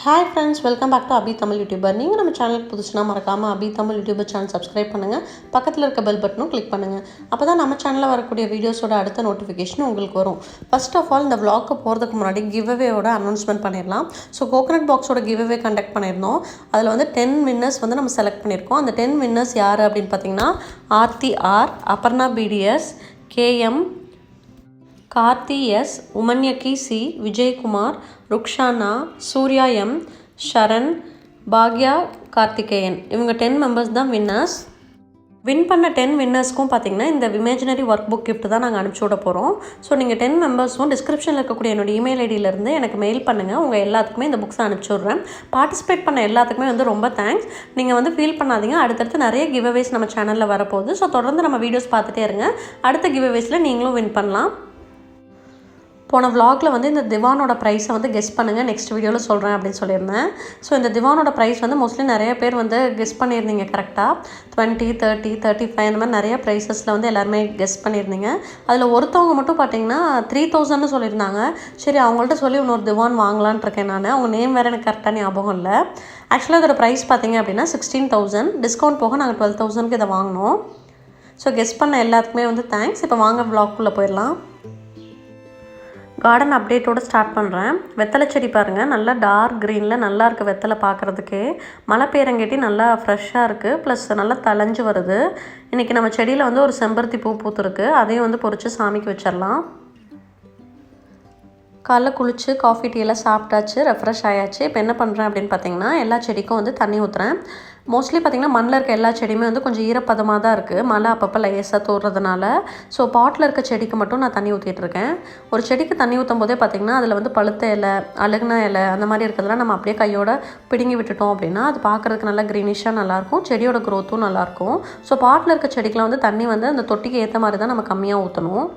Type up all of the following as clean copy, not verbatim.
Hi friends, welcome back to abitamilyoutuber. நீங்க நம்ம சேனலுக்கு புதுசுனா மறக்காம abitamilyoutuber சேனல் சப்ஸ்கிரைப் பண்ணுங்க. பக்கத்துல இருக்க பெல் பட்டனும் கிளிக் பண்ணுங்க. அப்பதான் நம்ம சேனல்ல வரக்கூடிய வீடியோஸோட அடுத்த நோட்டிஃபிகேஷன் உங்களுக்கு வரும். First of all இந்த vlog போறதுக்கு முன்னாடி giveaway-ஓட அனௌன்ஸ்மென்ட் பண்ணிரலாம். So Coconutboxs-ஓட giveaway கண்டக்ட் பண்ணிருந்தோம். அதுல வந்து 10 winners வந்து நம்ம செலக்ட் பண்ணிருக்கோம். அந்த 10 winners யாரு அப்படினு பாத்தீங்கன்னா Aarthi R, Aparna PDS, KM, Karthi S, உமன்யக்கி சி, விஜயகுமார், ருக்ஷானா, சூர்யா எம், ஷரண், பாக்யா, கார்த்திகேயன் இவங்க 10 மெம்பர்ஸ் தான் வின்னர்ஸ். வின் பண்ண 10 வின்னர்ஸ்க்கும் பார்த்தீங்கன்னா இந்த இமேஜினரி ஒர்க் புக் கிஃப்ட் தான் நாங்கள் அனுப்பிச்சி விட போகிறோம். ஸோ நீங்கள் 10 மெம்பர்ஸும் டிஸ்கிரிப்ஷனில் இருக்கக்கூடிய என்னோட இமெயில் ஐடியிலேருந்து எனக்கு மெயில் பண்ணுங்கள். உங்கள் எல்லாத்துக்குமே இந்த புக்ஸை அனுப்பிச்சி விட்றேன். பார்ட்டிசிபேட் பண்ண எல்லாத்துக்குமே வந்து ரொம்ப தேங்க்ஸ். நீங்கள் வந்து ஃபீல் பண்ணாதீங்க, அடுத்தடுத்து நிறைய கிவ்அவேஸ் நம்ம சேனலில் வரப்போகுது. ஸோ தொடர்ந்து நம்ம வீடியோஸ் பார்த்துட்டே இருங்க. அடுத்த கிவ்அவேஸில் நீங்களும் வின் பண்ணலாம். போன vlogல வந்து இந்த திவானோட ப்ரைஸை வந்து கெஸ் பண்ணுங்கள், நெக்ஸ்ட் வீடியோவில் சொல்கிறேன் அப்படின்னு சொல்லியிருந்தேன். ஸோ இந்த திவானோட ப்ரைஸ் வந்து மோஸ்ட்லி நிறைய பேர் வந்து கெஸ் பண்ணியிருந்தீங்க கரெக்டாக. 20, 30, 35 இந்த மாதிரி நிறைய ப்ரைஸஸில் வந்து எல்லாருமே கெஸ் பண்ணியிருந்தீங்க. அதில் ஒருத்தவங்க மட்டும் பார்த்தீங்கன்னா 3000ன்னு சொல்லியிருந்தாங்க. சரி அவங்கள்ட்ட சொல்லி இன்னொரு திவான் வாங்கலான் இருக்கேன் நான். அவங்க நேம் வேறு எனக்கு கரெக்டாக ஞாபகம் இல்லை. ஆக்சுவலாக அதோட ப்ரைஸ் பார்த்தீங்க அப்படின்னா 16,000. டிஸ்கவுண்ட் போக நாங்கள் 12,000க்கு இதை வாங்கினோம். ஸோ கெஸ் பண்ண எல்லாத்துக்குமே வந்து தேங்க்ஸ். இப்போ வாங்க vlogக்குள்ளே போயிடலாம். கார்டன் அப்டேட்டோடு ஸ்டார்ட் பண்ணுறேன். வெத்தலை செடி பாருங்கள், நல்லா டார்க் க்ரீனில் நல்லா இருக்குது வெத்தலை பார்க்குறதுக்கே. மழை பெய்யறங்காட்டி நல்லா ஃப்ரெஷ்ஷாக இருக்குது, ப்ளஸ் நல்லா தளைஞ்சு வருது. இன்றைக்கி நம்ம செடியில் வந்து ஒரு செம்பருத்தி பூ பூத்துருக்கு, அதையும் வந்து பொறிச்சு சாமிக்கு வச்சிடலாம். காலைல குளிச்சு காஃபி டீயெல்லாம் சாப்பிட்டாச்சு, ரெஃப்ரெஷ் ஆயாச்சு. இப்போ என்ன பண்ணுறேன் அப்படின்னு பார்த்தீங்கன்னா எல்லா செடிக்கும் வந்து தண்ணி ஊற்றுறேன். மோஸ்ட்லி பார்த்திங்கன்னா மண்ணில் இருக்க எல்லா செடியுமே வந்து கொஞ்சம் ஈரப்பதமாக தான் இருக்குது, மழை அப்பப்போ லேசாக தோறுறதுனால. ஸோ பாட்டில் இருக்க செடிக்கு மட்டும் நான் தண்ணி ஊற்றிட்டுருக்கேன். ஒரு செடிக்கு தண்ணி ஊற்றும் போதே பார்த்திங்கன்னா அதில் வந்து பழுத்த இலை, அழுகுன இலை அந்த மாதிரி இருக்கிறதுலாம் நம்ம அப்படியே கையோட பிடுங்கி விட்டுட்டோம் அப்படின்னா அது பார்க்குறதுக்கு நல்லா க்ரீனிஷாக நல்லாயிருக்கும், செடியோட க்ரோத்தும் நல்லாயிருக்கும். ஸோ பாட்டில் இருக்க செடிக்கெலாம் வந்து தண்ணி வந்து அந்த தொட்டிக்கு ஏற்ற மாதிரி தான் நம்ம கம்மியாக ஊற்றணும்.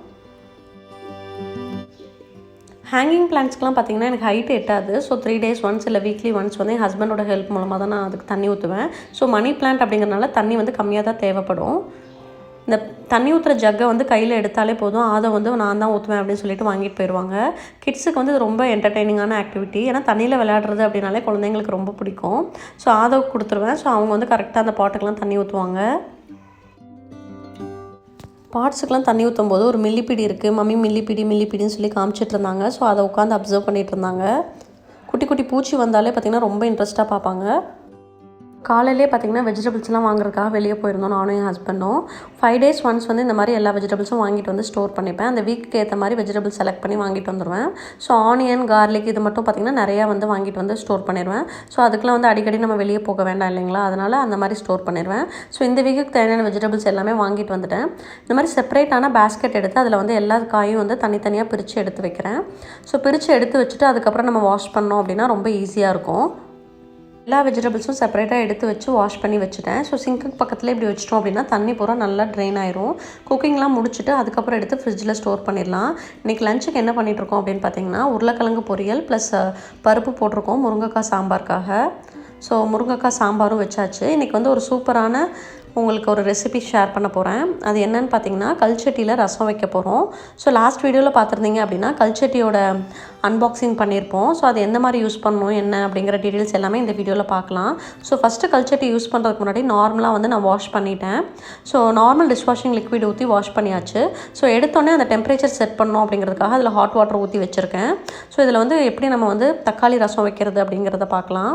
ஹேங்கிங் பிளான்ட்ஸ்க்கெலாம் பார்த்திங்கன்னா எனக்கு ஹைட் எட்டாது. ஸோ 3 days ஒன்ஸ் இல்லை வீக்லி ஒன்ஸ் வந்து என் ஹஸ்பண்டோட ஹெல்ப் மூலமாக தான் நான் அதுக்கு தண்ணி ஊற்றுவேன். ஸோ மணி பிளான்ட் அப்படிங்கிறனால தண்ணி வந்து கம்மியாக தான் தேவைப்படும். இந்த தண்ணி ஊற்றுற ஜக்கை வந்து கையில் எடுத்தாலே போதும், அதை வந்து நான் தான் ஊற்றுவேன் அப்படின்னு சொல்லிட்டு வாங்கிட்டு போயிடுவாங்க. கிட்ஸுக்கு வந்து இது ரொம்ப என்டர்டெய்னிங்கான ஆக்டிவிட்டி. ஏன்னா தண்ணியில் விளையாடுறது அப்படின்னாலே குழந்தைங்களுக்கு ரொம்ப பிடிக்கும். ஸோ அதை கொடுத்துருவேன். ஸோ அவங்க வந்து கரெக்டாக அந்த பாட்டுக்கெலாம் தண்ணி ஊற்றுவாங்க. பாட்ஸுக்கெலாம் தண்ணி ஊற்றும் போது ஒரு மில்லிப்பிடி இருக்குது, மம்மி மில்லிப்பிடின்னு சொல்லி காமிச்சிட்டு இருந்தாங்க. ஸோ அதை உட்காந்து அப்சர்வ் பண்ணிகிட்டு இருந்தாங்க. குட்டி குட்டி பூச்சி வந்தாலே பார்த்திங்கன்னா ரொம்ப இன்ட்ரெஸ்ட்டாக பார்ப்பாங்க. காலையிலே பார்த்திங்கன்னா வெஜிடபிள்ஸ்லாம் வாங்குறதுக்காக வெளியே போயிருந்தோம் நானும் என் ஹஸ்பண்டும். 5 days ஒன்ஸ் வந்து இந்த மாதிரி எல்லா வெஜிடபிள்ஸும் வாங்கிட்டு வந்து ஸ்டோர் பண்ணிப்பேன். அந்த வீக்கு ஏற்ற மாதிரி வெஜிடபிள்ஸ் செலக்ட் பண்ணி வாங்கிட்டு வந்துடுவேன். ஸோ ஆனியன், கார்லிக் இது மட்டும் பார்த்திங்கன்னா நிறையா வந்து வாங்கிட்டு வந்து ஸ்டோர் பண்ணிடுவேன். ஸோ அதுக்கெலாம் வந்து அடிக்கடி நம்ம வெளியே போக வேண்டாம் இல்லைங்களா, அதனால் அந்த மாதிரி ஸ்டோர் பண்ணிடுவேன். ஸோ இந்த வீக்குக்கு தேவையான வெஜிடபிள்ஸ் எல்லாமே வாங்கிட்டு வந்துட்டேன். இந்த மாதிரி செப்பரேட்டான பேஸ்கெட் எடுத்து அதில் வந்து எல்லா காயும் வந்து தனித்தனியாக பிரித்து எடுத்து வைக்கிறேன். ஸோ பிரித்து எடுத்து வச்சுட்டு அதுக்கப்புறம் நம்ம வாஷ் பண்ணோம் அப்படின்னா ரொம்ப ஈஸியாக இருக்கும். எல்லா வெஜிடபிள்ஸும் செப்பரேட்டாக எடுத்து வச்சு வாஷ் பண்ணி வச்சுட்டேன். ஸோ சிங்க்குக்கு பக்கத்தில் இப்படி வச்சிட்டோம் அப்படின்னா தண்ணி பூரா நல்லா ட்ரெயின் ஆயிரும். குக்கிங்லாம் முடிச்சுட்டு அதுக்கப்புறம் எடுத்து ஃப்ரிட்ஜில் ஸ்டோர் பண்ணிடலாம். இன்றைக்கி லஞ்சுக்கு என்ன பண்ணிகிட்ருக்கோம் அப்படின்னு பார்த்தீங்கன்னா உருளைக்கிழங்கு பொரியல் ப்ளஸ் பருப்பு போட்டிருக்கோம் முருங்கைக்காய் சாம்பாருக்காக. ஸோ முருங்கைக்காய் சாம்பாரும் வச்சாச்சு. இன்றைக்கி வந்து ஒரு சூப்பரான உங்களுக்கு ஒரு ரெசிபி ஷேர் பண்ண போகிறேன். அது என்னன்னு பார்த்தீங்கன்னா கல்ச்சட்டியில் ரசம் வைக்க போகிறோம். ஸோ லாஸ்ட் வீடியோவில் பார்த்துருந்தீங்க அப்படின்னா கல்ச்சட்டியோட அன்பாக்சிங் பண்ணியிருப்போம். ஸோ அது எந்த மாதிரி யூஸ் பண்ணணும் என்ன அப்படிங்கிற டீட்டெயில்ஸ் எல்லாமே இந்த வீடியோவில் பார்க்கலாம். ஸோ ஃபஸ்ட்டு கல்ச்சட்டி யூஸ் பண்ணுறதுக்கு முன்னாடி நார்மலாக வந்து நான் வாஷ் பண்ணிட்டேன். ஸோ நார்மல் டிஷ்வாஷிங் லிக்விட் ஊற்றி வாஷ் பண்ணியாச்சு. ஸோ எடுத்தோடனே அந்த டெம்பரேச்சர் செட் பண்ணணும் அப்படிங்கிறதுக்காக அதில் ஹாட் வாட்டர் ஊற்றி வச்சுருக்கேன். ஸோ இதில் வந்து எப்படி நம்ம வந்து தக்காளி ரசம் வைக்கிறது அப்படிங்கிறத பார்க்கலாம்.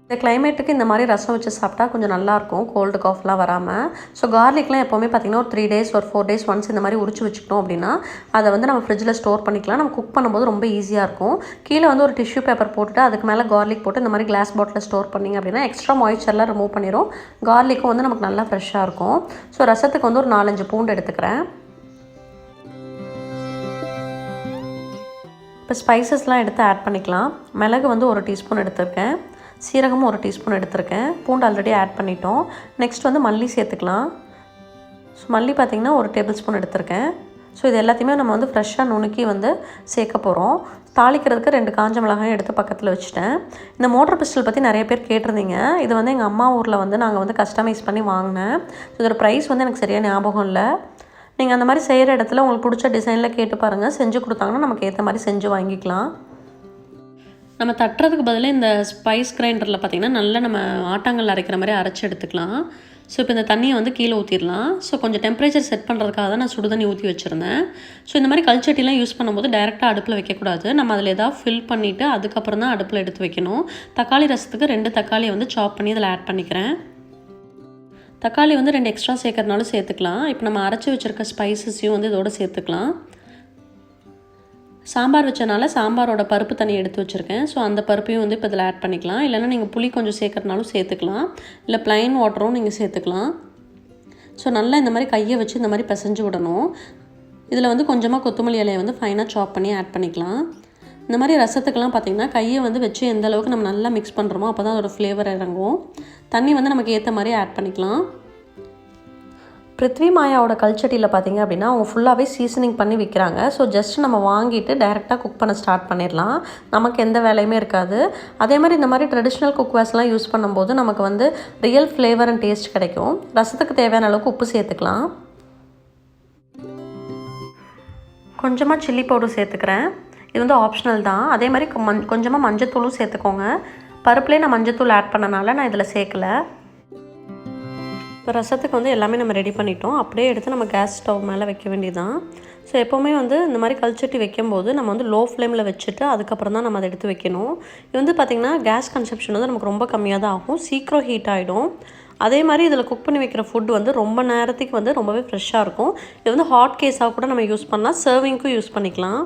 இந்த கிளைமேட்டுக்கு இந்த மாதிரி ரசம் வச்சு சாப்பிட்டா கொஞ்சம் நல்லாயிருக்கும், கோல்டு காஃப்லாம் வராமல். ஸோ கார்லிக்லாம் எப்போவுமே பார்த்திங்கன்னா ஒரு 3 days ஒரு 4 days ஒன்ஸ் இந்த மாதிரி உரிச்சு வச்சுக்கிட்டோம் அப்படின்னா அதை வந்து நம்ம ஃப்ரிட்ஜில் ஸ்டோர் பண்ணிக்கலாம். நம்ம குக் பண்ணும்போது ரொம்ப ஈஸியாக இருக்கும். கீழே வந்து ஒரு டிஷ்யூ பேப்பர் போட்டுட்டு அதுக்கு மேலே கார்லிக் போட்டு இந்த மாதிரி கிளாஸ் பாட்டில் ஸ்டோர் பண்ணிங்க அப்படின்னா எக்ஸ்ட்ரா மாய்ச்சர்லாம் ரிமூவ் பண்ணிடும். கார்லிக்கும் வந்து நமக்கு நல்லா ஃப்ரெஷ்ஷாக இருக்கும். ஸோ ரசத்துக்கு வந்து ஒரு 4-5 பூண்டு எடுத்துக்கிறேன். இப்போ ஸ்பைசஸ்லாம் எடுத்து ஆட் பண்ணிக்கலாம். மிளகு வந்து 1 டீஸ்பூன் எடுத்துருக்கேன், சீரகமும் 1 டீஸ்பூன் எடுத்திருக்கேன், பூண்டு ஆல்ரெடி ஆட் பண்ணிட்டோம். நெக்ஸ்ட் வந்து மல்லி சேர்த்துக்கலாம். ஸோ மல்லி பார்த்திங்கன்னா 1 டேபிள் ஸ்பூன் எடுத்திருக்கேன். ஸோ இது எல்லாத்தையுமே நம்ம வந்து ஃப்ரெஷ்ஷாக நுணுக்கி வந்து சேர்க்க போகிறோம். தாளிக்கிறதுக்கு 2 காஞ்ச மிளகாயும் எடுத்து பக்கத்தில் வச்சுட்டேன். இந்த மோட்டர் பிஸ்டல் பற்றி நிறைய பேர் கேட்டிருந்தீங்க. இது வந்து எங்கள் அம்மா ஊரில் வந்து நாங்கள் வந்து கஸ்டமைஸ் பண்ணி வாங்கினேன். இதோட ப்ரைஸ் வந்து எனக்கு சரியாக ஞாபகம் இல்லை. நீங்கள் அந்த மாதிரி செய்கிற இடத்துல உங்களுக்கு பிடிச்ச டிசைனில் கேட்டு பாருங்கள், செஞ்சு கொடுத்தாங்கன்னா நமக்கு ஏற்ற மாதிரி செஞ்சு வாங்கிக்கலாம். நம்ம தட்டுறதுக்கு பதிலாக இந்த ஸ்பைஸ் கிரைண்டரில் பார்த்திங்கன்னா நல்லா நம்ம ஆட்டாங்கல் அரைக்கிற மாதிரி அரைச்சி எடுத்துக்கலாம். ஸோ இப்போ இந்த தண்ணியை வந்து கீழே ஊற்றிடலாம். ஸோ கொஞ்சம் டெம்பரேச்சர் செட் பண்ணுறதுக்காக தான் நான் சுடு தண்ணி ஊற்றி வச்சுருந்தேன். ஸோ இந்த மாதிரி கல்ச்சட்டிலாம் யூஸ் பண்ணும்போது டைரெக்டாக அடுப்பில் வைக்கக்கூடாது. நம்ம அதில் ஏதாவது ஃபில் பண்ணிவிட்டு அதுக்கப்புறம் தான் அடுப்பில் எடுத்து வைக்கணும். தக்காளி ரசத்துக்கு 2 தக்காளியை வந்து சாப் பண்ணி இதில் ஆட் பண்ணிக்கிறேன். தக்காளி வந்து 2 எக்ஸ்ட்ரா சேர்க்கறனாலும் சேர்த்துக்கலாம். இப்போ நம்ம அரைச்சி வச்சுருக்க ஸ்பைசஸையும் வந்து இதோடு சேர்த்துக்கலாம். சாம்பார் வச்சனால சாம்பாரோட பருப்பு தண்ணி எடுத்து வச்சுருக்கேன். ஸோ அந்த பருப்பையும் வந்து இப்போ இதில் ஆட் பண்ணிக்கலாம். இல்லைனா நீங்கள் புளி கொஞ்சம் சேர்க்கறனாலும் சேர்த்துக்கலாம். இல்லை ப்ளைன் வாட்டரும் நீங்கள் சேர்த்துக்கலாம். ஸோ நல்லா இந்த மாதிரி கையை வச்சு இந்த மாதிரி பிசைஞ்சு விடணும். இதில் வந்து கொஞ்சமாக கொத்தமல்லி இலையை வந்து ஃபைனாக சாப் பண்ணி ஆட் பண்ணிக்கலாம். இந்த மாதிரி ரசத்துக்கெல்லாம் பார்த்திங்கன்னா கையை வந்து வச்சு எந்த அளவுக்கு நம்ம நல்லா மிக்ஸ் பண்ணுறோமோ அப்போ தான் அதோட ஃப்ளேவர் இறங்கும். தண்ணி வந்து நமக்கு ஏற்ற மாதிரி ஆட் பண்ணிக்கலாம். பிருத்விமாயாவோட கல்ச்சட்டியில் பார்த்திங்க அப்படின்னா அவங்க ஃபுல்லாகவே சீசனிங் பண்ணி விற்கிறாங்க. ஸோ ஜஸ்ட் நம்ம வாங்கிட்டு டைரெக்டாக குக் பண்ண ஸ்டார்ட் பண்ணிடலாம். நமக்கு எந்த வேலையுமே இருக்காது. அதே மாதிரி இந்த மாதிரி ட்ரெடிஷ்னல் குக்வேர்ஸ்லாம் யூஸ் பண்ணும்போது நமக்கு வந்து ரியல் ஃப்ளேவர் அண்ட் டேஸ்ட் கிடைக்கும். ரசத்துக்கு தேவையான அளவுக்கு உப்பு சேர்த்துக்கலாம். கொஞ்சமாக சில்லி பவுடர் சேர்த்துக்கிறேன். இது வந்து ஆப்ஷனல் தான். அதே மாதிரி கொஞ்சமாக மஞ்சத்தூளும் சேர்த்துக்கோங்க. பருப்புலேயே நான் மஞ்சத்தூள் ஆட் பண்ணனால நான் இதில் சேர்க்கலை. இப்போ ரசத்துக்கு வந்து எல்லாமே நம்ம ரெடி பண்ணிட்டோம். அப்படியே எடுத்து நம்ம கேஸ் ஸ்டவ் மேலே வைக்க வேண்டியதான். ஸோ எப்போவுமே வந்து இந்த மாதிரி கல்ச்சட்டி வைக்கும்போது நம்ம வந்து லோ ஃப்ளேமில் வச்சுட்டு அதுக்கப்புறம் தான் நம்ம அதை எடுத்து வைக்கணும். இது வந்து பார்த்திங்கன்னா கேஸ் கன்சப்ஷன் வந்து நமக்கு ரொம்ப கம்மியாக தான் ஆகும். சீக்கிரம் ஹீட் ஆகிடும். அதே மாதிரி இதில் குக் பண்ணி வைக்கிற ஃபுட் வந்து ரொம்ப நேரத்துக்கு வந்து ரொம்பவே ஃப்ரெஷ்ஷாக இருக்கும். இது வந்து ஹாட் கேஸாக கூட நம்ம யூஸ் பண்ணலாம். சர்விங்க்கும் யூஸ் பண்ணிக்கலாம்.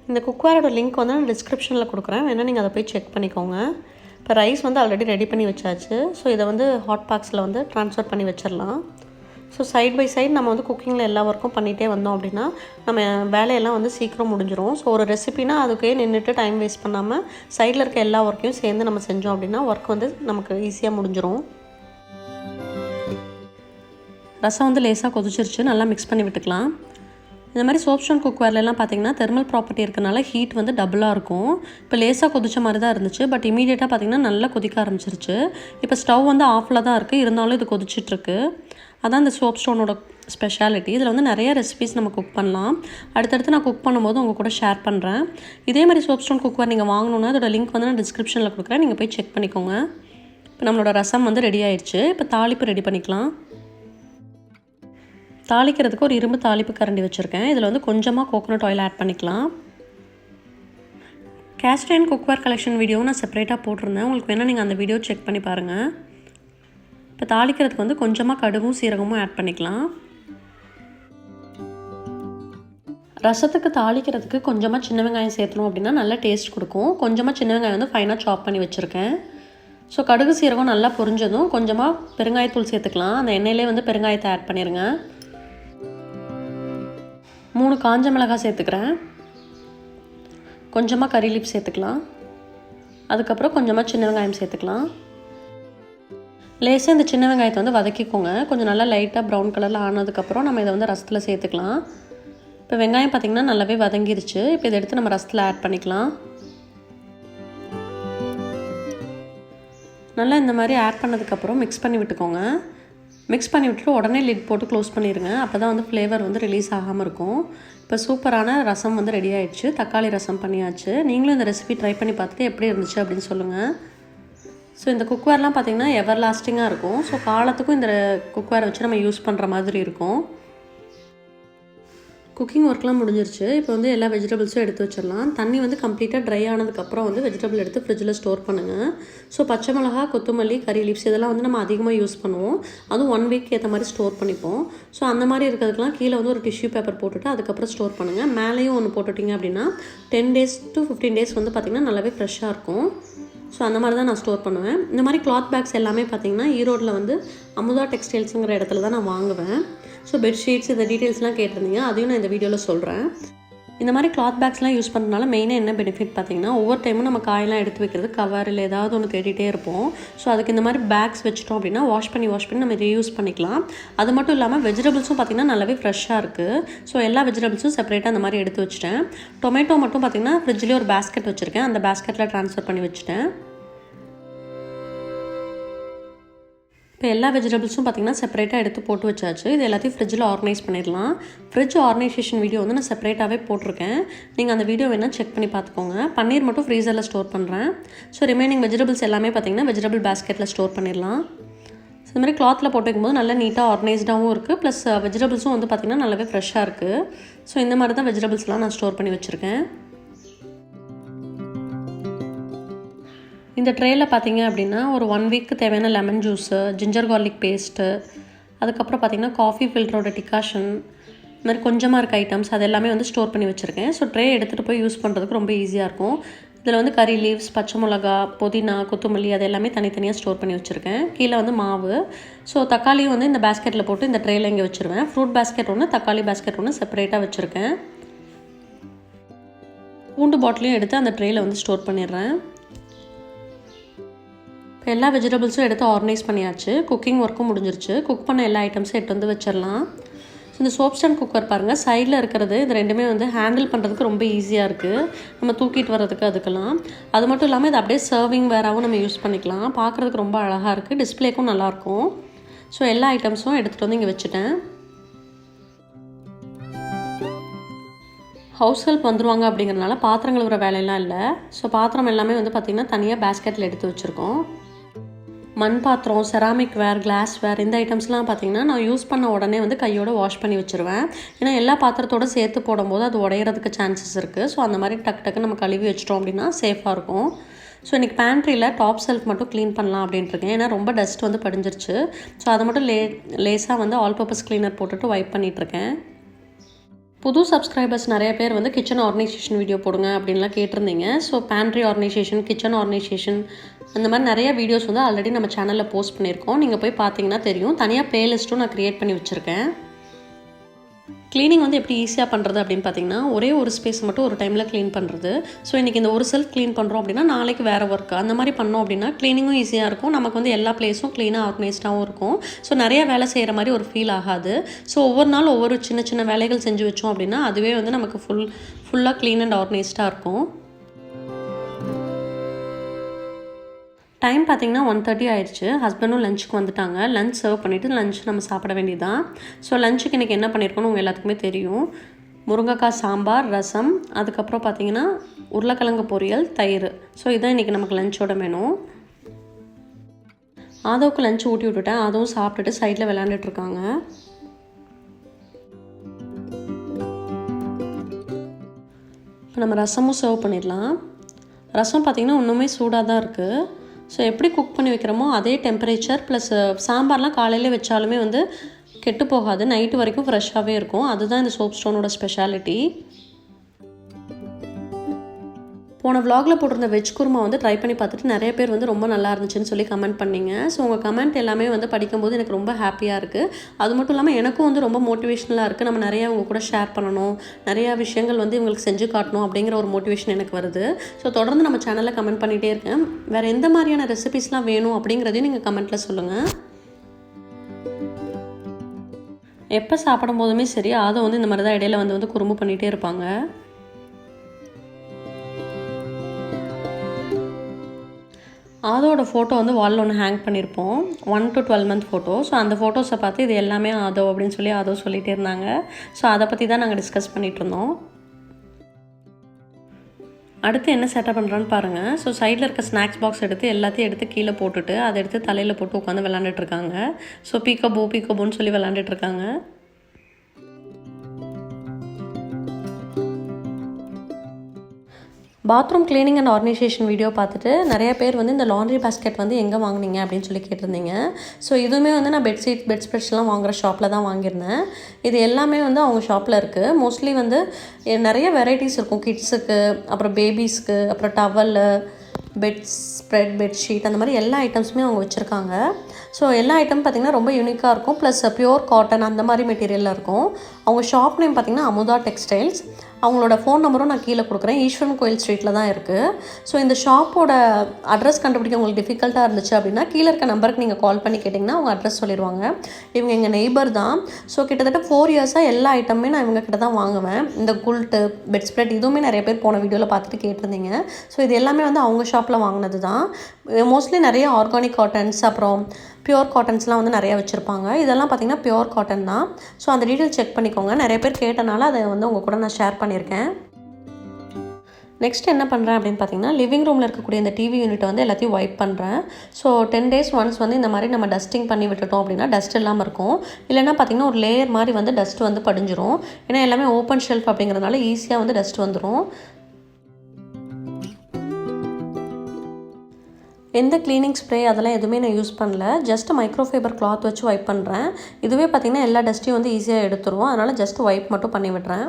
இந்த குக்வேரோட லிங்க் வந்து நான் டிஸ்கிரிப்ஷனில் கொடுக்குறேன். வேணால் நீங்கள் அதை போய் செக் பண்ணிக்கோங்க. இப்போ ரைஸ் வந்து ஆல்ரெடி ரெடி பண்ணி வச்சாச்சு. ஸோ இதை வந்து ஹாட் பாக்ஸில் வந்து ட்ரான்ஸ்ஃபர் பண்ணி வச்சிடலாம். ஸோ சைட் பை சைடு நம்ம வந்து குக்கிங்கில் எல்லா ஒர்க்கும் பண்ணிகிட்டே வந்தோம் அப்படின்னா நம்ம வேலையெல்லாம் வந்து சீக்கிரம் முடிஞ்சிடும். ஸோ ஒரு ரெசிபினா அதுக்கே நின்றுட்டு டைம் வேஸ்ட் பண்ணாமல் சைடில் இருக்க எல்லா ஒர்க்கையும் சேர்ந்து நம்ம செஞ்சோம் அப்படின்னா ஒர்க் வந்து நமக்கு ஈஸியாக முடிஞ்சிடும். ரசம் வந்து லேசாக கொதிச்சிருச்சு. நல்லா மிக்ஸ் பண்ணி விட்டுக்கலாம். இந்த மாதிரி சோப் ஸ்டோன் குக்வேர்லாம் பார்த்திங்கன்னா தெர்மல் ப்ராப்பர்ட்டி இருக்கனால ஹீட் வந்து டபுளாக இருக்கும். இப்போ லேசாக கொதிச்ச மாதிரி தான் இருந்துச்சு. பட் இமீடியட்டாக பார்த்திங்கன்னா நல்லா கொதிக்க ஆரம்பிச்சிருச்சு. இப்போ ஸ்டவ் வந்து ஆஃபில் தான் இருக்குது. இருந்தாலும் இது கொதிச்சிட்ருக்கு. அதான் இந்த சோப் ஸ்டோனோட ஸ்பெஷாலிட்டி. இதில் வந்து நிறைய ரெசிபீஸ் நம்ம குக் பண்ணலாம். அடுத்தடுத்து நான் குக் பண்ணும்போது உங்கள் கூட ஷேர் பண்ணுறேன். இதே மாதிரி சோப் ஸ்டோன் குக்வேர் நீங்கள் வாங்கணுன்னா அதோட லிங்க் வந்து நான் டிஸ்கிரிப்ஷனில் கொடுக்குறேன். நீங்கள் போய் செக் பண்ணிக்கோங்க. இப்போ நம்மளோட ரசம் வந்து ரெடி ஆயிடுச்சு. இப்போ தாளிப்பு ரெடி பண்ணிக்கலாம். தாளிக்கிறதுக்கு ஒரு இரும்பு தாளிப்பு கரண்டி வச்சுருக்கேன். இதில் வந்து கொஞ்சமாக கோகோனட் ஆயில் ஆட் பண்ணிக்கலாம். கேஸ்ட் அயர்ன் குக்வேர் கலெக்ஷன் வீடியோவும் நான் செப்பரேட்டாக போட்டிருந்தேன். உங்களுக்கு வேணால் நீங்கள் அந்த வீடியோ செக் பண்ணி பாருங்கள். இப்போ தாளிக்கிறதுக்கு வந்து கொஞ்சமாக கடுகும் சீரகமும் ஆட் பண்ணிக்கலாம். ரசத்துக்கு தாளிக்கிறதுக்கு கொஞ்சமாக சின்ன வெங்காயம் சேர்த்தணும் அப்படின்னா நல்லா டேஸ்ட் கொடுக்கும். கொஞ்சமாக சின்ன வெங்காயம் வந்து ஃபைனாக சாப் பண்ணி வச்சுருக்கேன். ஸோ கடுகு சீரகம் நல்லா பொரிஞ்சதும் கொஞ்சமாக பெருங்காயத்தூள் சேர்த்துக்கலாம். அந்த எண்ணெயிலே வந்து பெருங்காயத்தை ஆட் பண்ணிடுங்க. 3 காஞ்ச மிளகாய் சேர்த்துக்கிறேன். கொஞ்சமாக கறி லீஃப் சேர்த்துக்கலாம். அதுக்கப்புறம் கொஞ்சமாக சின்ன வெங்காயம் சேர்த்துக்கலாம். லேசாக இந்த சின்ன வெங்காயத்தை வந்து வதக்கிக்கோங்க. கொஞ்சம் நல்லா லைட்டாக ப்ரௌன் கலரில் ஆனதுக்கப்புறம் நம்ம இதை வந்து ரசத்தில் சேர்த்துக்கலாம். இப்போ வெங்காயம் பார்த்திங்கன்னா நல்லாவே வதங்கிருச்சு. இப்போ இதை எடுத்து நம்ம ரசத்தில் ஆட் பண்ணிக்கலாம். நல்லா இந்த மாதிரி ஆட் பண்ணதுக்கப்புறம் மிக்ஸ் பண்ணி விட்டுக்கோங்க. மிக்ஸ் பண்ணி விட்டுட்டு உடனே லிட் போட்டு க்ளோஸ் பண்ணிடுங்க. அப்போ தான் வந்து ஃப்ளேவர் வந்து ரிலீஸ் ஆகாமல் இருக்கும். இப்போ சூப்பரான ரசம் வந்து ரெடி ஆகிடுச்சு. தக்காளி ரசம் பண்ணியாச்சு. நீங்களும் இந்த ரெசிபி ட்ரை பண்ணி பார்த்துட்டு எப்படி இருந்துச்சு அப்படின்னு சொல்லுங்கள். ஸோ இந்த குக்வேர்லாம் பார்த்திங்கன்னா எவர் லாஸ்டிங்காக இருக்கும். ஸோ காலத்துக்கும் இந்த குக்வேரை வச்சு நம்ம யூஸ் பண்ணுற மாதிரி இருக்கும். குக்கிங் ஒர்க்லாம் முடிஞ்சிருச்சு. இப்போ வந்து எல்லா வெஜிடபிள்ஸும் எடுத்து வச்சிடலாம். தண்ணி வந்து கம்ப்ளீட்டாக ட்ரை ஆனதுக்கப்புறம் வந்து வெஜிடபிள் எடுத்து ஃப்ரிட்ஜில் ஸ்டோர் பண்ணுங்கள். ஸோ பச்சை மிளகா, கொத்தமல்லி, கறி லீவ்ஸ் இதெல்லாம் வந்து நம்ம அதிகமாக யூஸ் பண்ணுவோம். அதுவும் 1 வீக் ஏற்ற மாதிரி ஸ்டோர் பண்ணிப்போம். ஸோ அந்த மாதிரி இருக்கிறதுக்கெலாம் கீழே வந்து ஒரு டிஷ்யூ பேப்பர் போட்டுட்டு அதுக்கப்புறம் ஸ்டோர் பண்ணுங்கள். மேலேயும் ஒன்று போட்டுட்டிங்க அப்படின்னா 10 days to 15 days வந்து பார்த்திங்கன்னா நல்லாவே ஃப்ரெஷ்ஷாக இருக்கும். ஸோ அந்த மாதிரி தான் நான் ஸ்டோர் பண்ணுவேன். இந்த மாதிரி கிளாத் பேக்ஸ் எல்லாமே பார்த்திங்கன்னா ஈரோடில் வந்து அமுதா டெக்ஸ்டைல்ஸுங்கிற இடத்துல தான் நான் வாங்குவேன். ஸோ பெட்ஷீட்ஸ் இந்த டீட்டெயில்ஸ்லாம் கேட்டிருந்தீங்க. அதையும் நான் இந்த வீடியோவில் சொல்கிறேன். இந்த மாதிரி கிளாத் பேக்ஸ்லாம் யூஸ் பண்ணுறதுனால மெயினாக என்ன பெனிஃபிட் பார்த்திங்கன்னா ஒவ்வொரு டைமும் நம்ம காயெல்லாம் எடுத்து வைக்கிறது கவர் இல்லை ஏதாவது ஒன்று தேடிட்டே இருப்போம். ஸோ அதுக்கு இந்த மாதிரி பேக்ஸ் வச்சிட்டோம் அப்படின்னா வாஷ் பண்ணி நம்ம ரீயூஸ் பண்ணிக்கலாம். அது மட்டும் இல்லாமல் வெஜிடபிள்ஸும் பார்த்திங்கன்னா நல்லாவே ஃப்ரெஷ்ஷாக இருக்குது. ஸோ எல்லா வெஜிடபிள்ஸும் செப்பரேட்டாக அந்த மாதிரி எடுத்து வச்சுட்டேன். டொமேட்டோ மட்டும் பார்த்திங்கன்னா ஃப்ரிட்ஜ்லேயே ஒரு பேஸ்கெட் வச்சுருக்கேன். அந்த பேஸ்கெட்டில் ட்ரான்ஸ்ஃபர் பண்ணி வச்சுட்டேன். இப்போ எல்லா வெஜிடபிள்ஸும் பார்த்திங்கன்னா செப்பரேட்டாக எடுத்து போட்டு வச்சாச்சு. இது எல்லாத்தையும் ஃப்ரிட்ஜில் ஆர்கனைஸ் பண்ணிடலாம். ஃப்ரிட்ஜ் ஆர்கனைசேஷன் வீடியோ வந்து நான் செப்பரேட்டாகவே போட்டிருக்கேன். நீங்கள் அந்த வீடியோ வேணால் செக் பண்ணி பார்த்துக்கோங்க. பன்னீர் மட்டும் ஃப்ரீசரில் ஸ்டோர் பண்ணுறேன். ஸோ ரிமைனிங் வெஜிடபிள்ஸ் எல்லாமே பார்த்திங்கன்னா வெஜிடபிள் பேஸ்கெட்டில் ஸ்டோர் பண்ணிடலாம். இந்த மாதிரி கிளாத்தில் போட்டு வைக்கும்போது நல்லா நீட்டாக ஆர்கனைஸ்டாகவும் இருக்குது. ப்ளஸ் வெஜிடபிள்ஸும் வந்து பார்த்திங்கன்னா நல்லாவே ஃப்ரெஷ்ஷாக இருக்குது. ஸோ இந்த மாதிரி தான் வெஜிடபிள்ஸ்லாம் நான் ஸ்டோர் பண்ணி வச்சுருக்கேன். இந்த ட்ரேயில் பார்த்திங்க அப்படின்னா ஒரு 1 வீக்கு தேவையான lemon juice, ginger garlic paste, அதுக்கப்புறம் பார்த்திங்கன்னா காஃபி ஃபில்டரோட டிகாஷன், இந்த மாதிரி கொஞ்சமாக இருக்க ஐட்டம்ஸ் அது எல்லாமே வந்து ஸ்டோர் பண்ணி வச்சுருக்கேன். ஸோ ட்ரே எடுத்துகிட்டு போய் யூஸ் பண்ணுறதுக்கு ரொம்ப ஈஸியாக இருக்கும். இதில் வந்து கறி லீவ்ஸ், பச்சை மிளகா, புதினா, கொத்தமல்லி அது எல்லாமே தனித்தனியாக ஸ்டோர் பண்ணி வச்சுருக்கேன். கீழே வந்து மாவு. ஸோ தக்காளியும் வந்து இந்த பேஸ்கெட்டில் போட்டு இந்த ட்ரேயில் இங்கே வச்சுருவேன். ஃப்ரூட் பேஸ்கெட் ஒன்று, தக்காளி பேஸ்கெட் ஒன்று செப்பரேட்டாக வச்சுருக்கேன். பூண்டு பாட்டிலையும் எடுத்து அந்த ட்ரேயில் வந்து ஸ்டோர் பண்ணிடுறேன். இப்போ எல்லா வெஜிடபிள்ஸும் எடுத்து ஆர்கனைஸ் பண்ணியாச்சு. குக்கிங் ஒர்க்கும் முடிஞ்சிருச்சு. குக் பண்ண எல்லா ஐட்டம்ஸும் எடுத்து வந்து வச்சிடலாம். ஸோ இந்த சோப் ஸ்டாண்ட் குக்கர் பாருங்கள், சைடில் இருக்கிறது இது ரெண்டுமே வந்து ஹேண்டில் பண்ணுறதுக்கு ரொம்ப ஈஸியாக இருக்குது. நம்ம தூக்கிட்டு வர்றதுக்கு அதுக்கெல்லாம். அது மட்டும் இல்லாமல் இது அப்படியே சர்விங் வேறாகவும் நம்ம யூஸ் பண்ணிக்கலாம். பார்க்குறதுக்கு ரொம்ப அழகாக இருக்குது. டிஸ்பிளேக்கும் நல்லாயிருக்கும். ஸோ எல்லா ஐட்டம்ஸும் எடுத்துகிட்டு வந்து இங்கே வச்சுட்டேன். ஹவுஸ் ஹெல்ப் வந்துடுவாங்க அப்படிங்கிறதுனால பாத்திரங்கள் வர வேலையெல்லாம் இல்லை. ஸோ பாத்திரம் எல்லாமே வந்து பார்த்திங்கன்னா தனியாக பேஸ்கெட்டில் எடுத்து வச்சுருக்கோம். மண் பாத்திரம், செராமிக் வேர், கிளாஸ் வேர் இந்த ஐட்டம்ஸ்லாம் பார்த்திங்கன்னா நான் யூஸ் பண்ண உடனே வந்து கையோடு வாஷ் பண்ணி வச்சுருவேன். ஏன்னா எல்லா பாத்திரத்தோடு சேர்த்து போடும்போது அது உடையிறதுக்கு சான்சஸ் இருக்குது. ஸோ அந்த மாதிரி டக்கு நம்ம கழுவி வச்சிட்டோம் அப்படின்னா சேஃபாக இருக்கும். ஸோ இன்றைக்கி பேண்ட்ரியில் டாப் செல்ஃப் மட்டும் க்ளீன் பண்ணலாம் அப்படின்ட்டுருக்கேன். ஏன்னா ரொம்ப டஸ்ட் வந்து படிஞ்சிருச்சு. ஸோ அதை மட்டும் லேஸாக வந்து ஆல் பர்பஸ் க்ளீனர் போட்டுட்டு வைப் பண்ணிகிட்ருக்கேன். புது சப்ஸ்கிரைபர்ஸ் நிறைய பேர் வந்து கிச்சன் ஆர்கனைசேஷன் வீடியோ போடுங்க அப்படின்லாம் கேட்டிருந்தீங்க. So pantry organisation, kitchen organisation அந்த மாதிரி நிறைய வீடியோஸ் வந்து ஆல்ரெடி நம்ம சேனலில் போஸ்ட் பண்ணியிருக்கோம். நீங்கள் போய் பார்த்தீங்கன்னா தெரியும். தனியாக ப்ளேலிஸ்ட்டும் நான் க்ரியேட் பண்ணி வச்சுருக்கேன். க்ளீனிங் வந்து எப்படி ஈஸியாக பண்ணுறது அப்படின்னு பார்த்தீங்கன்னா, ஒரே ஒரு ஸ்பேஸ் மட்டும் ஒரு டைமில் க்ளீன் பண்ணுறது. ஸோ இன்றைக்கி இந்த ஒரு செல்ஃப் க்ளீன் பண்ணுறோம் அப்படின்னா நாளைக்கு வேறு ஒர்க் அந்த மாதிரி பண்ணோம் அப்படின்னா க்ளீனிங்கும் ஈஸியாக இருக்கும். நமக்கு வந்து எல்லா பிளேஸும் க்ளீனாக ஆர்கனைஸ்டாகவும் இருக்கும். ஸோ நிறைய வேலை செய்கிற மாதிரி ஒரு ஃபீல் ஆகாது. ஸோ ஒவ்வொரு நாள் ஒவ்வொரு சின்ன சின்ன வேலைகள் செஞ்சு வச்சோம் அப்படின்னா அதுவே வந்து நமக்கு ஃபுல்லாக க்ளீன் அண்ட் ஆர்கனைஸ்டாக இருக்கும். டைம் பார்த்திங்கன்னா 1:30 ஆயிடுச்சு. ஹஸ்பண்டும் லஞ்சுக்கு வந்துட்டாங்க. லஞ்ச் சர்வ் பண்ணிவிட்டு லஞ்ச் நம்ம சாப்பிட வேண்டியதான். ஸோ லஞ்சுக்கு இன்றைக்கி என்ன பண்ணியிருக்கோன்னு உங்கள் எல்லாத்துக்குமே தெரியும். முருங்கைக்காய் சாம்பார், ரசம், அதுக்கப்புறம் பார்த்திங்கன்னா உருளைக்கிழங்கு பொரியல், தயிர். ஸோ இதுதான் இன்றைக்கி நமக்கு லஞ்சோட மெனு. ஆதவுக்கு லஞ்ச் ஊட்டி விட்டுட்டேன். அதுவும் சாப்பிட்டுட்டு சைடில் விளையாண்டுட்ருக்காங்க. இப்போ நம்ம ரசமும் சர்வ் பண்ணிடலாம். ரசம் பார்த்திங்கன்னா இன்னுமே சூடாக தான் இருக்குது. ஸோ எப்படி குக் பண்ணி வைக்கிறோமோ அதே டெம்பரேச்சர் ப்ளஸ் சாம்பார்லாம் காலையில் வச்சாலுமே வந்து கெட்டு போகாது. நைட்டு வரைக்கும் ஃப்ரெஷ்ஷாகவே இருக்கும். அதுதான் இந்த சோப் ஸ்டோனோட ஸ்பெஷாலிட்டி. போன vlogல போட்டிருந்த வெஜ் குருமா வந்து ட்ரை பண்ணி பார்த்துட்டு நிறைய பேர் வந்து ரொம்ப நல்லா இருந்துச்சுன்னு சொல்லி கமெண்ட் பண்ணிங்க. ஸோ உங்கள் கமெண்ட் எல்லாமே வந்து படிக்கும்போது எனக்கு ரொம்ப ஹாப்பியாக இருக்குது. அது மட்டும் இல்லாமல் எனக்கும் வந்து ரொம்ப மோட்டிவேஷனலாக இருக்குது. நம்ம நிறையா உங்கள் கூட ஷேர் பண்ணணும், நிறையா விஷயங்கள் வந்து இவங்களுக்கு செஞ்சு காட்டணும் அப்படிங்கிற ஒரு மோட்டிவேஷன் எனக்கு வருது. ஸோ தொடர்ந்து நம்ம சேனலில் கமெண்ட் பண்ணிகிட்டே இருக்கேன். வேறு எந்த மாதிரியான ரெசிபிஸ்லாம் வேணும் அப்படிங்கிறதையும் நீங்கள் கமெண்ட்டில் சொல்லுங்கள். எப்போ சாப்பிடும் போதுமே சரி அதை வந்து இந்த மாதிரி தான் இடையில வந்து குறும்பு பண்ணிகிட்டே இருப்பாங்க. ஆதோட ஃபோட்டோ வந்து வாலில் ஒன்று ஹேங் பண்ணியிருப்போம். 1 to 12 month ஃபோட்டோ. ஸோ அந்த ஃபோட்டோஸை பார்த்து இது எல்லாமே ஆதோ அப்படின்னு சொல்லி ஆதோ சொல்லிகிட்டே இருந்தாங்க. ஸோ அதை பற்றி தான் நாங்கள் டிஸ்கஸ் பண்ணிகிட்ருந்தோம். அடுத்து என்ன செட்டப் பண்ணுறான்னு பாருங்கள். ஸோ சைடில் இருக்க ஸ்நாக்ஸ் பாக்ஸ் எடுத்து எல்லாத்தையும் எடுத்து கீழே போட்டுட்டு அதை எடுத்து தலையில் போட்டு உட்காந்து விளாண்டுட்ருக்காங்க. ஸோ பீக்கோபோன்னு சொல்லி விளாண்டுட்ருக்காங்க. Bathroom cleaning and organisation video பார்த்துட்டு நிறைய பேர் வந்து இந்த லாண்ட்ரி பேஸ்கெட் வந்து எங்கே வாங்கினீங்க அப்படின்னு சொல்லி கேட்டிருந்தீங்க. ஸோ இதுவுமே வந்து நான் பெட் ஸ்ப்ரெட்ஸ்லாம் வாங்குகிற ஷாப்பில் தான் வாங்கியிருந்தேன். இது எல்லாமே வந்து அவங்க ஷாப்பில் இருக்குது. மோஸ்ட்லி வந்து நிறைய வெரைட்டிஸ் இருக்கும். கிட்ஸுக்கு, அப்புறம் பேபிஸ்க்கு, அப்புறம் டவலு, பெட் ஸ்ப்ரெட், பெட்ஷீட் அந்த மாதிரி எல்லா ஐட்டம்ஸுமே அவங்க வச்சுருக்காங்க. ஸோ எல்லா ஐட்டம் பார்த்திங்கன்னா ரொம்ப யூனிக்காக இருக்கும். ப்ளஸ் பியூர் காட்டன் அந்த மாதிரி மெட்டீரியலில் இருக்கும். அவங்க ஷாப் நேம் பார்த்திங்கன்னா அமுதா டெக்ஸ்டைல்ஸ். அவங்களோட ஃபோன் நம்பரும் நான் கீழே கொடுக்குறேன். ஈஸ்வரன் கோயில் ஸ்ட்ரீட்டில் தான் இருக்குது. ஸோ இந்த ஷாப்போட அட்ரஸ் கண்டுபிடிக்க உங்களுக்கு டிஃபிகல்ட்டாக இருந்துச்சு அப்படின்னா கீழே இருக்க நம்பருக்கு நீங்கள் கால் பண்ணி கேட்டிங்கன்னா அவங்க அட்ரஸ் சொல்லிடுவாங்க. இவங்க எங்கள் நெய்பர் தான். ஸோ கிட்டத்தட்ட 4 இயர்ஸாக எல்லா ஐட்டமுமே நான் இவங்க கிட்ட தான் வாங்குவேன். இந்த குல்ட்டு, பெட் ஸ்ப்ரெட் இதுவுமே நிறைய பேர் போன வீடியோவில் பார்த்துட்டு கேட்டிருந்தீங்க. ஸோ இது எல்லாமே வந்து அவங்க ஷாப்பில் வாங்கினது தான். மோஸ்ட்லி நிறைய ஆர்கானிக் காட்டன்ஸ் அப்புறம் பியூர் காட்டன்ஸ்லாம் வந்து நிறையா வச்சுருப்பாங்க. இதெல்லாம் பார்த்திங்கன்னா பியூர் காட்டன் தான். ஸோ அந்த டீட்டெயில் செக் பண்ணிக்கோங்க. நிறைய பேர் கேட்டனால அதை வந்து உங்கள் கூட நான் ஷேர் பண்ணியிருக்கேன். நெக்ஸ்ட் என்ன பண்ணுறேன் அப்படின்னு பார்த்தீங்கன்னா, லிவிங் ரூமில் இருக்கக்கூடிய இந்த டிவி யூனிட்டை வந்து எல்லாத்தையும் வைப் பண்ணுறேன். ஸோ 10 days ஒன்ஸ் வந்து இந்த மாதிரி நம்ம டஸ்டிங் பண்ணி விட்டுட்டோம் அப்படின்னா டஸ்ட் இல்லாமல் இருக்கும். இல்லைன்னா பார்த்திங்கன்னா ஒரு லேயர் மாதிரி வந்து டஸ்ட் வந்து படிஞ்சிரும். ஏன்னா எல்லாமே ஓப்பன் ஷெல்ஃப் அப்படிங்கிறதுனால ஈஸியாக வந்து டஸ்ட் வந்துடும். எந்த க்ளீனிங் ஸ்ப்ரே அதெல்லாம் எதுவுமே நான் யூஸ் பண்ணல. ஜஸ்ட் மைக்ரோஃபைபர் கிளாத் வச்சு வைப் பண்ணுறேன். இதுவே பார்த்திங்கன்னா எல்லா டஸ்ட்டையும் வந்து ஈஸியாக எடுத்துரும். அதனால் ஜஸ்ட் வைப் மட்டும் பண்ணி விடுறேன்.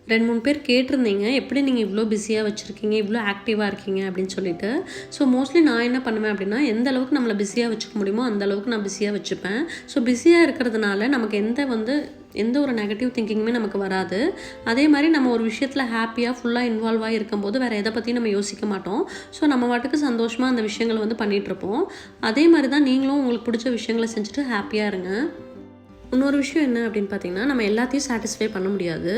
2-3 பேர் கேட்டிருந்தீங்க, எப்படி நீங்கள் இவ்வளோ பிஸியாக வச்சுருக்கீங்க, இவ்வளோ ஆக்டிவாக இருக்கீங்க அப்படின்னு சொல்லிட்டு. ஸோ மோஸ்ட்லி நான் என்ன பண்ணுவேன் அப்படின்னா, எந்த அளவுக்கு நம்மளை பிஸியாக வச்சுக்க முடியுமோ அந்த அளவுக்கு நான் பிஸியாக வச்சுப்பேன். ஸோ பிஸியாக இருக்கிறதுனால நமக்கு எந்த ஒரு நெகட்டிவ் திங்கிங்குமே நமக்கு வராது. அதே மாதிரி நம்ம ஒரு விஷயத்தில் ஹாப்பியாக ஃபுல்லாக இன்வால்வ் ஆகி இருக்கும்போது வேறு எதை பற்றியும் நம்ம யோசிக்க மாட்டோம். ஸோ நம்ம வாட்டுக்கு சந்தோஷமாக அந்த விஷயங்களை வந்து பண்ணிகிட்ருப்போம். அதே மாதிரி தான் நீங்களும் உங்களுக்கு பிடிச்ச விஷயங்களை செஞ்சுட்டு ஹாப்பியாக இருங்க. இன்னொரு விஷயம் என்ன அப்படின்னு பார்த்தீங்கன்னா, நம்ம எல்லாத்தையும் சாட்டிஸ்ஃபை பண்ண முடியாது.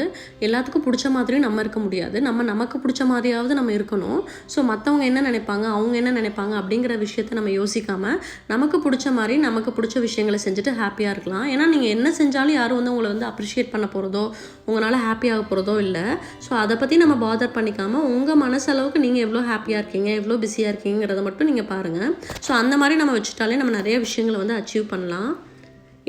எல்லாத்துக்கும் பிடிச்ச மாதிரியும் நம்ம இருக்க முடியாது. நமக்கு பிடிச்ச மாதிரியாவது நம்ம இருக்கணும். ஸோ மற்றவங்க என்ன நினைப்பாங்க, அவங்க என்ன நினைப்பாங்க அப்படிங்கிற விஷயத்த நம்ம யோசிக்காமல் நமக்கு பிடிச்ச மாதிரி நமக்கு பிடிச்ச விஷயங்களை செஞ்சுட்டு ஹாப்பியாக இருக்கலாம். ஏன்னா நீங்கள் என்ன செஞ்சாலும் யாரும் வந்து உங்களை வந்து அப்ரிஷியேட் பண்ண போகிறதோ உங்களால் ஹாப்பியாக போகிறதோ இல்லை. ஸோ அதை பற்றி நம்ம பாதர் பண்ணிக்காமல் உங்கள் மனசளவுக்கு நீங்கள் எவ்வளோ ஹாப்பியாக இருக்கீங்க, எவ்வளோ பிஸியாக இருக்கீங்கிறத மட்டும் நீங்கள் பாருங்கள். ஸோ அந்த மாதிரி நம்ம வச்சுட்டாலே நம்ம நிறைய விஷயங்களை வந்து அச்சீவ் பண்ணலாம்.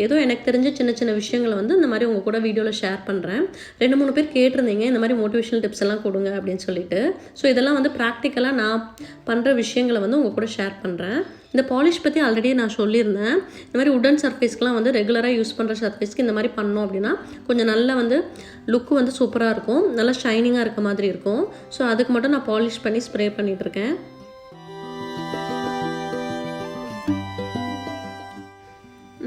ஏதோ எனக்கு தெரிஞ்ச சின்ன சின்ன விஷயங்களை வந்து இந்த மாதிரி உங்கள் கூட வீடியோவில் ஷேர் பண்ணுறேன். 2-3 பேர் கேட்டிருந்தீங்க இந்த மாதிரி மோட்டிவேஷனல் டிப்ஸ் எல்லாம் கொடுங்க அப்படின்னு சொல்லிட்டு. ஸோ இதெல்லாம் வந்து ப்ராக்டிக்கலாக நான் பண்ணுற விஷயங்களை வந்து உங்கள் கூட ஷேர் பண்ணுறேன். இந்த பாலிஷ் பற்றி ஆல்ரெடி நான் சொல்லியிருந்தேன். இந்த மாதிரி உடன் சர்ஃபேஸ்க்கெலாம் வந்து ரெகுலராக யூஸ் பண்ணுற சர்ஃபேஸ்க்கு இந்த மாதிரி பண்ணோம் அப்படின்னா கொஞ்சம் நல்லா வந்து லுக்கு வந்து சூப்பராக இருக்கும், நல்லா ஷைனிங்காக இருக்க மாதிரி இருக்கும். ஸோ அதுக்கு மட்டும் நான் பாலிஷ் பண்ணி ஸ்ப்ரே பண்ணிகிட்ருக்கேன்.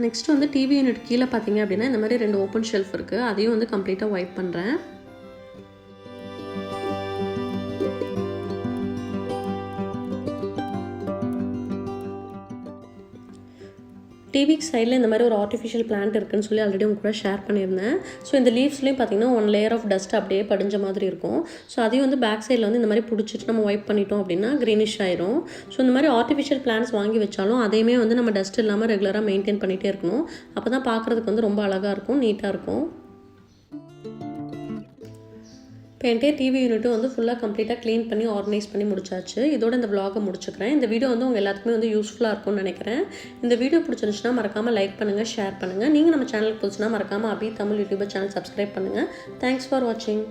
நெக்ஸ்ட் வந்து டிவி யூனிட் கீழே பார்த்தீங்க அப்படின்னா இந்த மாதிரி 2 ஓப்பன் ஷெல்ஃப் இருக்குது. அதையும் வந்து கம்ப்ளீட்டாக வைப் பண்ணுறேன். டிவிக்கு சைடில் இந்த மாதிரி ஒரு ஆர்டிஃபிஷியல் பிளான்ட் இருக்குன்னு சொல்லி ஆல்ரெடி உங்க கூட ஷேர் பண்ணியிருந்தேன். ஸோ இந்த லீவ்ஸ்லேயும் பார்த்தீங்கன்னா 1 லேயர் ஆஃப் டஸ்ட் அப்படியே படிஞ்ச மாதிரி இருக்கும். ஸோ அதையும் வந்து பேக் சைடில் வந்து இந்த மாதிரி பிடிச்சிட்டு நம்ம வைப் பண்ணிட்டோம் அப்படின்னா க்ரீனிஷ் ஆயிரும். ஸோ இந்த மாதிரி ஆர்டிஃபிஷியல் பிளான்ட்ஸ் வாங்கி வச்சாலும் அதையுமே வந்து நம்ம டஸ்ட் இல்லாமல் ரெகுலராக மெயின்டைன் பண்ணிகிட்டே இருக்கணும். அப்போ தான் பார்க்குறதுக்கு வந்து ரொம்ப அழகாக இருக்கும், நீட்டாக இருக்கும். இப்போ என்கிட்ட டிவி யூனிட்டும் வந்து ஃபுல்லாக கம்ப்ளீட்டாக க்ளீன் பண்ணி ஆர்கனைஸ் பண்ணி முடிச்சாச்சு. இதோட இந்த vlog-ஐ முடிச்சுக்கிறேன். இந்த வீடியோ வந்து உங்கள் எல்லாத்துக்குமே வந்து யூஸ்ஃபுல்லாக இருக்கும்னு நினைக்கிறேன். இந்த வீடியோ பிடிச்சிருந்துச்சுன்னா மறக்காமல் லைக் பண்ணுங்கள், ஷேர் பண்ணுங்கள். நீங்கள் நம்ம சேனலுக்கு புதுசுனா மறக்காமல் அபி தமிழ் யூடியூபர் சேனல் சப்ஸ்கிரைப் பண்ணுங்கள். தேங்க்ஸ் ஃபார் வாட்சிங்.